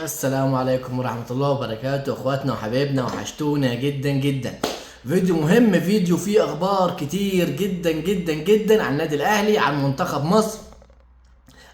السلام عليكم ورحمة الله وبركاته اخواتنا وحبايبنا، وحشتونا جدا جدا. فيديو مهم، فيديو فيه اخبار كتير جدا جدا جدا عن النادي الاهلي، عن منتخب مصر،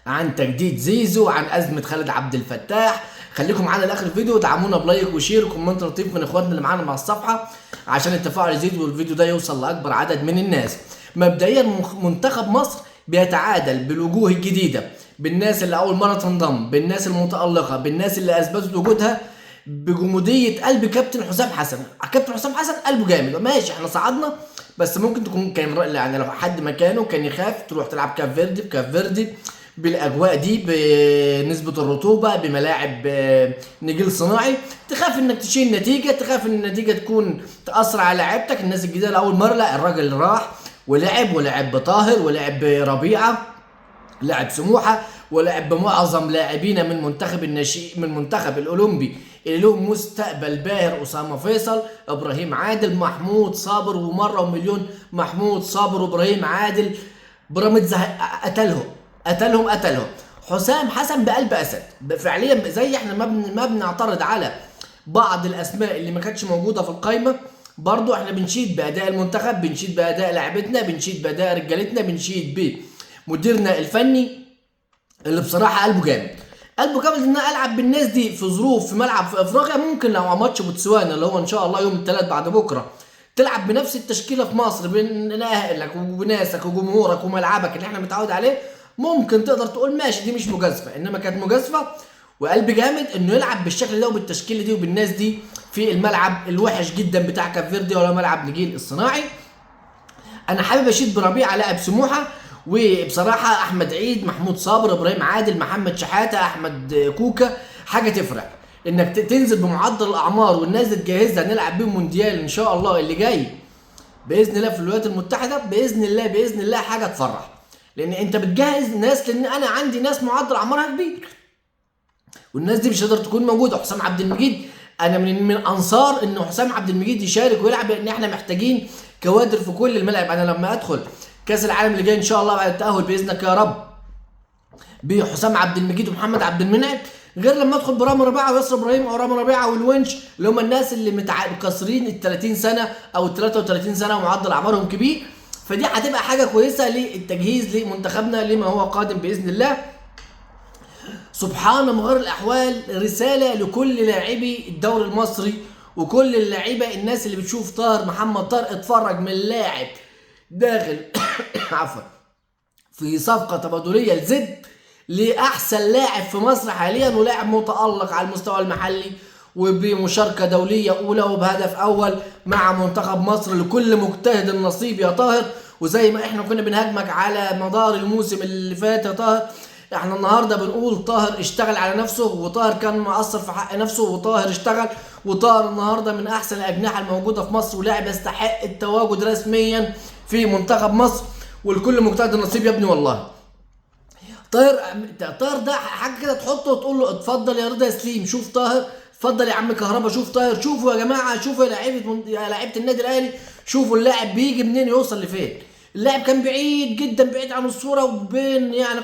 عن تجديد زيزو، عن ازمة خالد عبد الفتاح. خليكم معانا لاخر الفيديو، ودعمونا بلايك وشير وكومنت لطيف من اخواتنا اللي معانا مع الصفحة عشان التفاعل يزيد والفيديو ده يوصل لاكبر عدد من الناس. مبدئيا منتخب مصر بيتعادل بالوجوه الجديدة، بالناس اللي اول مره تنضم، بالناس المتالقه، بالناس اللي اثبتت وجودها، بجموديه قلب كابتن حسام حسن. كابتن حسام حسن قلبه جامد، ماشي احنا صعدنا، بس ممكن تكون كان يعني لو حد مكانه كان يخاف تروح تلعب كاب فيردي بالاجواء دي، بنسبه الرطوبه، بملاعب نجيل صناعي، تخاف انك تشيل نتيجه، تخاف ان النتيجه تكون تاثر على لعيبتك. الناس الجديده لاول مره، لا الراجل راح ولعب بطاهر، ولعب بربيعه، لعب سموحه، ولعب بمعظم لاعبينا من منتخب الناشئ، من منتخب الاولمبي اللي له مستقبل باهر: اسامه فيصل، ابراهيم عادل، محمود صابر، ومره ومليون محمود صابر وابراهيم عادل. بيراميدز قتلهم. حسام حسن بقلب اسد فعليا. زي احنا ما بنعترض على بعض الاسماء اللي ما كانتش موجوده في القائمه، برضو احنا بنشيد باداء المنتخب، بنشيد باداء لاعبتنا، بنشيد باداء رجالتنا، بنشيد بمديرنا الفني اللي بصراحه قلبه جامد ان انا العب بالناس دي في ظروف في ملعب في افريقيا. ممكن لو ماتش بوتسوانا اللي هو ان شاء الله يوم الثلاث بعد بكره تلعب بنفس التشكيله في مصر بين اهلك وناسك وجمهورك وملعبك اللي احنا متعود عليه، ممكن تقدر تقول ماشي دي مش مجازفه، انما كانت مجازفه وقلب جامد انه يلعب بالشكل ده وبالتشكيله دي وبالناس دي في الملعب الوحش جدا بتاع كاب فيردي ولا ملعب نجيل الصناعي. انا حابب اشيد بربيعه لاعب سموحه، وبصراحه احمد عيد، محمود صابر، ابراهيم عادل، محمد شحاته، احمد كوكا. حاجه تفرق انك تنزل بمعدل الاعمار والناس دي تجهزها نلعب بيهم مونديال ان شاء الله اللي جاي باذن الله في الولايات المتحده، باذن الله حاجه تفرح، لان انت بتجهز ناس، لان انا عندي ناس معدل اعمارها كبير والناس دي مش هتقدر تكون موجوده. حسام عبد المجيد، انا من انصار ان حسام عبد المجيد يشارك ويلعب، لان احنا محتاجين كوادر في كل الملاعب. انا لما ادخل كاس العالم اللي جاي ان شاء الله بعد التاهل باذنك يا رب بحسام عبد المجيد ومحمد عبد المنعم، غير لما ادخل برامي ربيعه وياسر ابراهيم او رامي ربيعه والونش اللي هم الناس اللي مكسرين ال 30 سنه او ال 33 سنه ومعدل اعمارهم كبير. فدي هتبقى حاجه كويسه للتجهيز لمنتخبنا لما هو قادم باذن الله. سبحان مغير الاحوال، رساله لكل لاعبي الدوري المصري وكل اللعيبه، الناس اللي بتشوف طاهر محمد طاهر، اتفرج من لاعب داخل عفوا في صفقه تبادليه لزد لاحسن لاعب في مصر حاليا، ولاعب متالق على المستوى المحلي وبمشاركه دوليه اولى وبهدف اول مع منتخب مصر. لكل مجتهد النصيب يا طاهر، وزي ما احنا كنا بنهاجمك على مدار الموسم اللي فات يا طاهر، احنا النهارده بنقول طاهر اشتغل على نفسه، وطاهر كان مقصر في حق نفسه، وطاهر اشتغل، وطاهر النهارده من احسن الاجنحه الموجوده في مصر، ولاعب يستحق التواجد رسميا في منتخب مصر. والكل مجتهد النصيب يا ابني والله. طاهر ده حاجه كده تحطه وتقول له اتفضل يا رضا سليم، شوف طاهر، اتفضل يا عم كهربا، شوف طاهر، شوفوا يا جماعه، شوفوا يا لعيبه النادي الاهلي، شوفوا اللاعب بيجي منين يوصل لفين. اللاعب كان بعيد جدا، بعيد عن الصوره، وبين يعني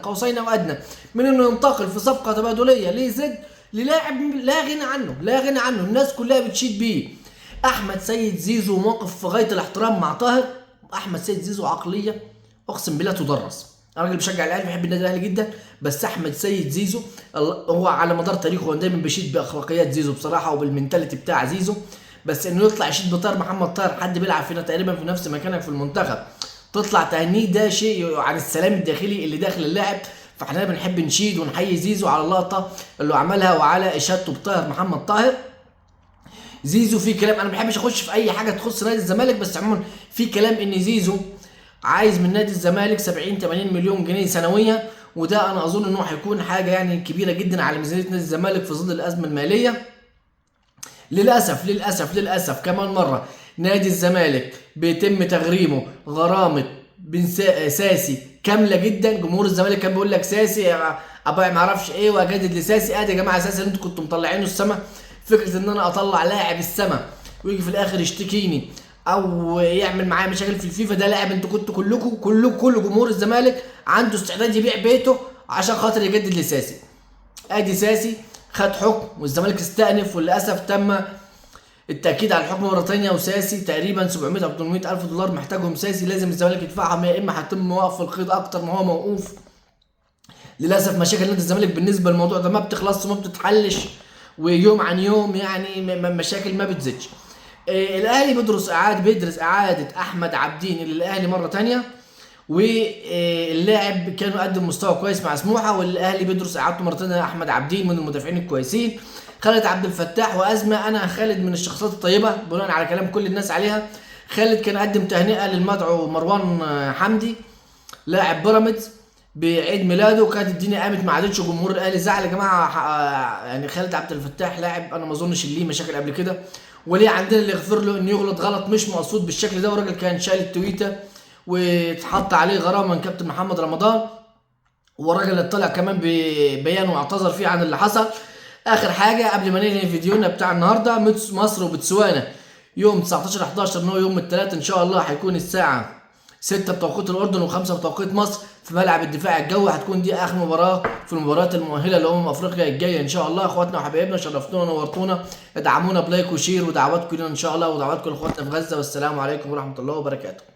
قوسين او ادنى من انه ينتقل في صفقه تبادليه لزد للاعب لا غنى عنه، الناس كلها بتشيد بيه. احمد سيد زيزو موقف في غايه الاحترام مع طاهر. احمد سيد زيزو عقليه اقسم بالله تدرس. انا راجل بشجع الاهلي، بحب النادي الاهلي جدا، بس احمد سيد زيزو هو على مدار تاريخه هو دايما بيشيد باخلاقيات زيزو بصراحه وبالمنتاليتي بتاع زيزو، بس انه يطلع يشيد بطاهر محمد طاهر، حد بيلعب فينا تقريبا في نفس مكانك في المنتخب، تطلع تهنيه، ده شيء عن السلام الداخلي اللي داخل اللاعب. فاحنا بنحب نشيد ونحيي زيزو على اللقطه اللي عملها وعلى اشادته بطاهر محمد طاهر. زيزو في كلام، انا ما بحبش اخش في اي حاجه تخص نادي الزمالك، بس عموما في كلام ان زيزو عايز من نادي الزمالك 70-80 مليون جنيه سنويا، وده انا اظن انه هيكون حاجه يعني كبيره جدا على ميزانيه نادي الزمالك في ظل الازمه الماليه. للاسف كمان مره نادي الزمالك بيتم تغريمه غرامه بن ساسي كامله جدا. جمهور الزمالك كان بيقول لك ساسي ابا ما اعرفش ايه واجدد لساسي، ادي يا جماعه ساسي اللي انتوا كنتوا مطلعينه السما. فكره ان انا اطلع لاعب السما ويجي في الاخر يشتكيني او يعمل معايا مشاكل في الفيفا، ده لاعب انتوا كنتوا كل جمهور الزمالك عنده استعداد يبيع بيته عشان خاطر يجدد لساسي. ادي ساسي خد حكم والزمالك استأنف، وللاسف تم التأكيد على الحكم مرة تانية، وساسي تقريبا 700 أو 800 ألف دولار محتاجهم ساسي، لازم الزمالك يدفعهم، يا إما هيتم وقف القيد أكتر ما هو موقوف. للأسف مشاكل نادي الزمالك بالنسبة للموضوع ده ما بتخلصش وما بتتحلش، ويوم عن يوم يعني مشاكل ما بتزيدش. الأهلي بيدرس إعادة أحمد عبدين للأهلي مرة تانية، واللاعب كان مقدم مستوى كويس مع سموحه، والاهلي بيدرس اعادته مره ثانيه احمد عبدين من المدافعين الكويسين. خالد عبد الفتاح وازمه، انا خالد من الشخصيات الطيبه بناء على كلام كل الناس عليها. خالد كان قدم تهنئه للمدعو مروان حمدي لاعب بيراميدز بعيد ميلاده، وكانت الدنيا قامت ما عادتش، جمهور الاهلي زعل يا جماعه. يعني خالد عبد الفتاح لاعب انا ما اظنش ليه مشاكل قبل كده، وليه عندنا اللي يغفر له انه يغلط غلط مش مقصود بالشكل ده، والراجل كان شايل التويته واتحط عليه غرامه من كابتن محمد رمضان، والراجل اطلع كمان ببيان واعتذر فيه عن اللي حصل. اخر حاجه قبل ما ننهي فيديونا بتاع النهارده، مصر وبتسوانا يوم 19/11 ان هو يوم الثلاث ان شاء الله، هيكون الساعه 6 بتوقيت الاردن و5 بتوقيت مصر في ملعب الدفاع الجوي. هتكون دي اخر مباراه في المباريات المؤهله لامم افريقيا الجايه ان شاء الله. اخواتنا وحبايبنا شرفتونا ونورتونا، ادعمونا بلايك وشير، ودعواتكم لنا ان شاء الله، ودعواتكم لاخواتنا في غزه، والسلام عليكم ورحمه الله وبركاته.